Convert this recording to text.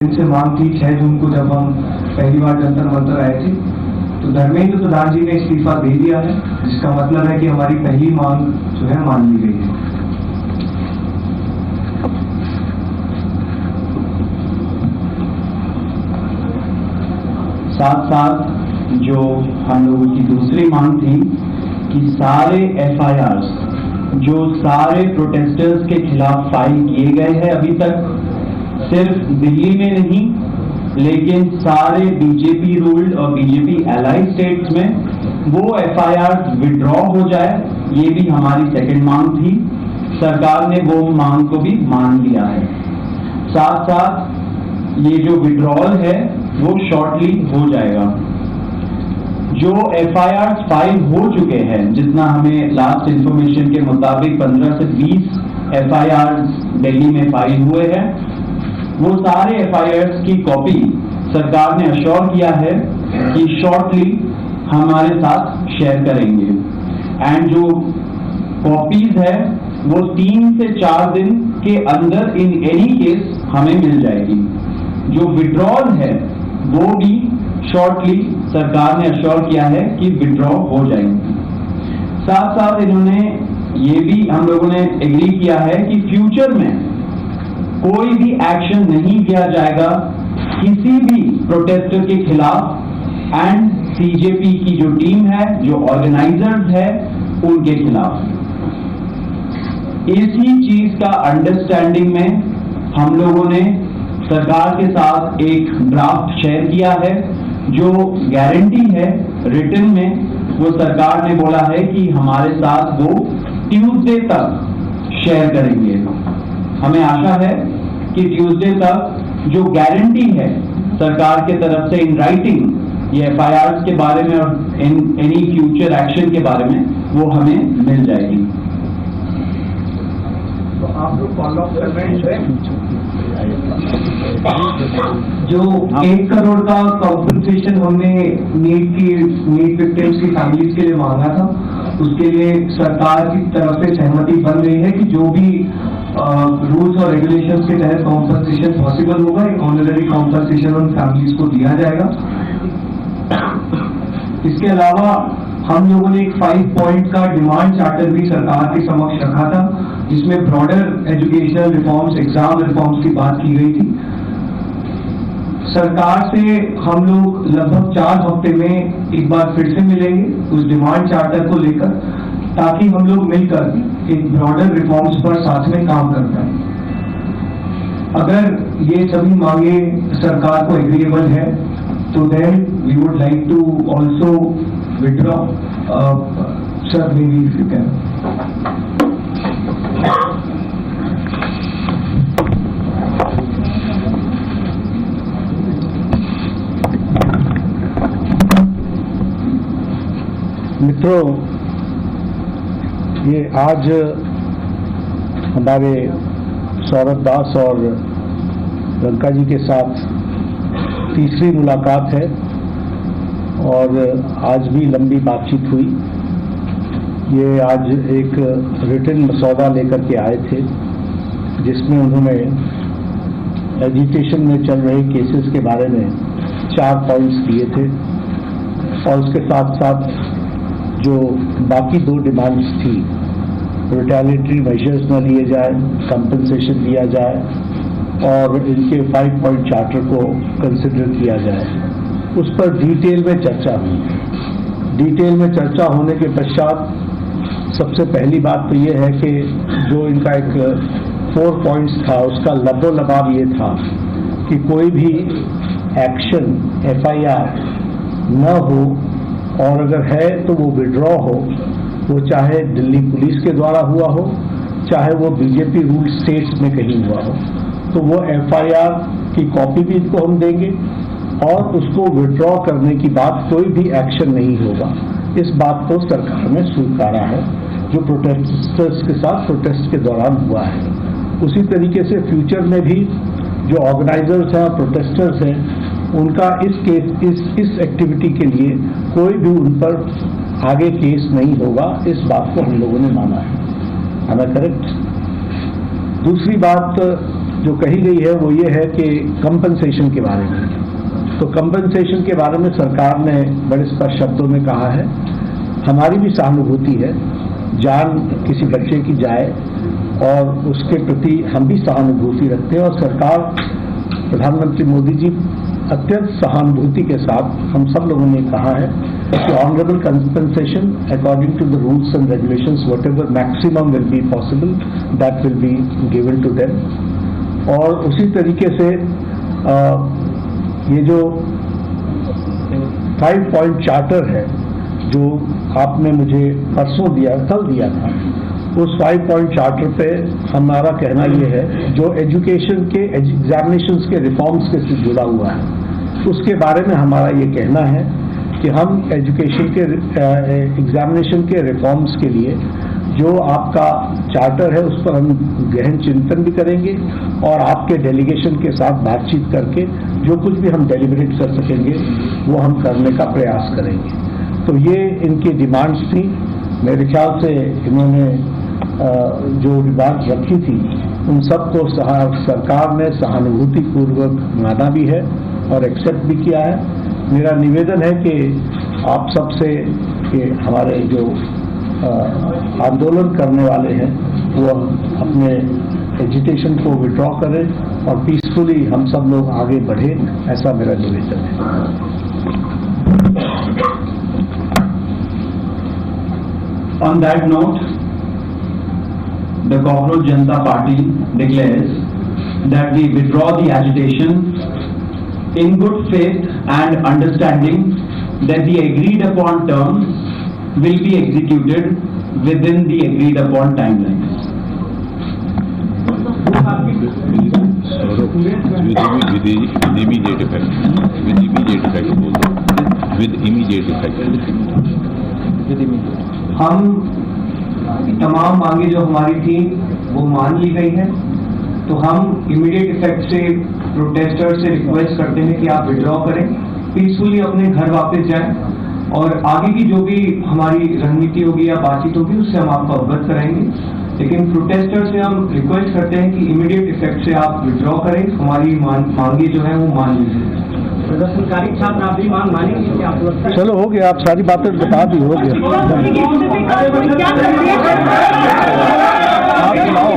से मांग थी 6 जून को जब हम पहली बार जंतर मंतर आए थे, तो धर्मेंद्र प्रधान जी ने इस्तीफा दे दिया है, जिसका मतलब है कि हमारी पहली मांग जो है मान ली गई है। साथ साथ जो हम लोगों की दूसरी मांग थी कि सारे FIRs जो सारे प्रोटेस्टर्स के खिलाफ फाइल किए गए हैं अभी तक, सिर्फ दिल्ली में नहीं लेकिन सारे बीजेपी रूल्ड और बीजेपी एलाइड स्टेट्स में वो FIRs विड्रॉ हो जाए, ये भी हमारी सेकंड मांग थी। सरकार ने वो मांग को भी मान लिया है। साथ साथ ये जो विड्रॉल है वो शॉर्टली हो जाएगा। जो FIRs फाइल हो चुके हैं, जितना हमें लास्ट इंफॉर्मेशन के मुताबिक 15 से 20 FIRs दिल्ली में फाइल हुए हैं, वो सारे FIRs की कॉपी सरकार ने अश्योर किया है कि शॉर्टली हमारे साथ शेयर करेंगे। एंड जो कॉपीज है वो 3 से 4 दिन के अंदर इन एनी केस हमें मिल जाएगी। जो विड्रॉल है वो भी शॉर्टली सरकार ने अश्योर किया है कि विड्रॉ हो जाएंगे। साथ साथ इन्होंने ये भी हम लोगों ने एग्री किया है कि फ्यूचर में कोई भी एक्शन नहीं लिया जाएगा किसी भी प्रोटेस्टर के खिलाफ एंड CJP की जो टीम है, जो ऑर्गेनाइजर्स है, उनके खिलाफ। इसी चीज का अंडरस्टैंडिंग में हम लोगों ने सरकार के साथ एक ड्राफ्ट शेयर किया है। जो गारंटी है रिटन में, वो सरकार ने बोला है कि हमारे साथ वो ट्यूसडे तक शेयर करेंगे। हमें आशा है कि ट्यूसडे तक जो गारंटी है सरकार के तरफ से इन राइटिंग ये FIRs के बारे में और एनी फ्यूचर एक्शन के बारे में, वो हमें मिल जाएगी। तो आप लोग फॉलो अप कर रहे हैं जो 1 करोड़ का कॉम्पनसेशन हमने नीड विक्टिम्स की फैमिलीज के लिए मांगा था, उसके लिए सरकार की तरफ से सहमति बन रही है कि जो भी रूल्स और रेगुलेशंस के तहत कॉम्पनसेशन पॉसिबल होगा, एक ऑनररी कॉम्पनसेशन उन फैमिलीज को दिया जाएगा। इसके अलावा हम लोगों ने एक 5 पॉइंट का डिमांड चार्टर भी सरकार के समक्ष रखा था, जिसमें broader educational reforms, exam reforms की बात की गई थी। सरकार से हम लोग लगभग 4 हफ्ते में एक बार फिर से मिलेंगे उस डिमांड चार्टर को लेकर, ताकि हम लोग मिलकर एक ब्रॉडर रिफॉर्म्स पर साथ में काम कर पाए। अगर ये सभी मांगे सरकार को एग्रीएबल है तो then we would like to also withdraw. Sir maybe if you can. मित्रों, ये आज हमारे सौरभ दास और लंका जी के साथ तीसरी मुलाकात है और आज भी लंबी बातचीत हुई। ये आज एक रिटन मसौदा लेकर के आए थे, जिसमें उन्होंने एजुकेशन में चल रहे केसेस के बारे में 4 पॉइंट्स दिए थे और उसके साथ साथ जो बाकी 2 डिमांड्स थी, रिटेलिटरी मेजर्स न लिए जाए, कंपनसेशन दिया जाए और इनके 5 पॉइंट चार्टर को कंसिडर किया जाए, उस पर डिटेल में चर्चा हुई। डिटेल में चर्चा होने के पश्चात सबसे पहली बात तो ये है कि जो इनका एक 4 पॉइंट्स था, उसका लबोलबाब ये था कि कोई भी एक्शन FIR न हो, और अगर है तो वो विड्रॉ हो, वो चाहे दिल्ली पुलिस के द्वारा हुआ हो, चाहे वो बीजेपी रूल स्टेट्स में कहीं हुआ हो, तो वो FIR की कॉपी भी इनको हम देंगे और उसको विड्रॉ करने की बात कोई भी एक्शन नहीं होगा। इस बात को सरकार ने स्वीकारा है, जो प्रोटेस्टर्स के साथ प्रोटेस्ट के दौरान हुआ है। उसी तरीके से फ्यूचर में भी जो ऑर्गेनाइजर्स हैं, प्रोटेस्टर्स हैं, उनका इस एक्टिविटी के लिए कोई भी उन पर आगे केस नहीं होगा। इस बात को हम लोगों ने माना है। करेक्ट? दूसरी बात जो कही गई है वो ये है कि कंपनसेशन के बारे में। तो कंपनसेशन के बारे में सरकार ने बड़े स्पष्ट शब्दों में कहा है, हमारी भी सहानुभूति है, जान किसी बच्चे की जाए और उसके प्रति हम भी सहानुभूति रखते हैं। और सरकार, प्रधानमंत्री मोदी जी अत्यंत सहानुभूति के साथ हम सब लोगों ने कहा है कि honourable compensation according to the rules and regulations whatever maximum will be possible that will be given to them. और उसी तरीके से ये जो 5 पॉइंट चार्टर है जो आपने मुझे परसों दिया, कल दिया था, उस 5 पॉइंट चार्टर पे हमारा कहना ये है जो एजुकेशन के एग्जामिनेशंस के रिफॉर्म्स के से जुड़ा हुआ है, उसके बारे में हमारा ये कहना है कि हम एजुकेशन के एग्जामिनेशन के रिफॉर्म्स के लिए जो आपका चार्टर है उस पर हम गहन चिंतन भी करेंगे और आपके डेलीगेशन के साथ बातचीत करके जो कुछ भी हम डेलिब्रेट कर सकेंगे वो हम करने का प्रयास करेंगे। तो ये इनकी डिमांड्स थी। मेरे ख्याल से इन्होंने जो डिमांड्स रखी थी उन सबको सरकार ने सहानुभूतिपूर्वक माना भी है और एक्सेप्ट भी किया है। मेरा निवेदन है कि आप सबसे कि हमारे जो आंदोलन करने वाले हैं वो अपने एजिटेशन को विड्रॉ करें और पीसफुली हम सब लोग आगे बढ़ें, ऐसा मेरा निवेदन है। On that note, the Cockroach Janata Party declares that we withdraw the agitation in good faith and understanding that the agreed upon terms will be executed within the agreed upon timelines. With immediate effect. With immediate effect. हम तमाम मांगे जो हमारी थी वो मान ली गई है, तो हम इमीडिएट इफेक्ट से प्रोटेस्टर से रिक्वेस्ट करते हैं कि आप विड्रॉ करें, पीसफुली अपने घर वापस जाएं और आगे की जो भी हमारी रणनीति होगी या बातचीत होगी उससे हम आपको अवगत कराएंगे। लेकिन प्रोटेस्टर से हम रिक्वेस्ट करते हैं कि इमीडिएट इफेक्ट से आप विड्रॉ करें, हमारी मांगे जो है वो मान लीजिए। सरकारी छात्र आप भी मांग मानेंगे कि आप लोग? चलो हो गया, आप सारी बातें बता दी, हो गया। आप सुनाओ।